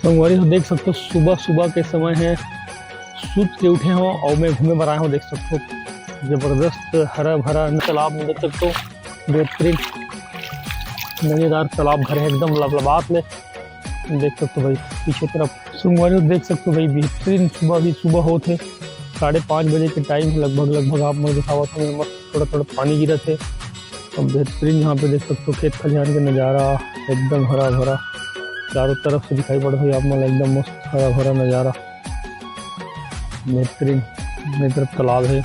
संगवारी हो देख सकते हो सुबह सुबह के समय है, सूत के उठे हो और मैं घूमे बर आया हूँ। देख सकते हो जबरदस्त हरा भरा तालाब में देख सकते हो बेहतरीन मजेदार तालाब भरे है एकदम लबलबात में। देख सकते हो भाई पीछे तरफ संगवारी हो देख सकते हो भाई बेहतरीन सुबह भी सुबह होते 5:30 बजे के टाइम है लगभग आप मैं दिखावा था मस्त थोड़ा थोड़ा पानी गिरा थे और बेहतरीन यहाँ पे देख सकते हो खेत खलिहान का नज़ारा एकदम हरा भरा चारों तरफ से दिखाई पड़ रही है आप मतलब एकदम मस्त हरा भरा नज़ारा बेहतरीन। मेरी तरफ तालाब है।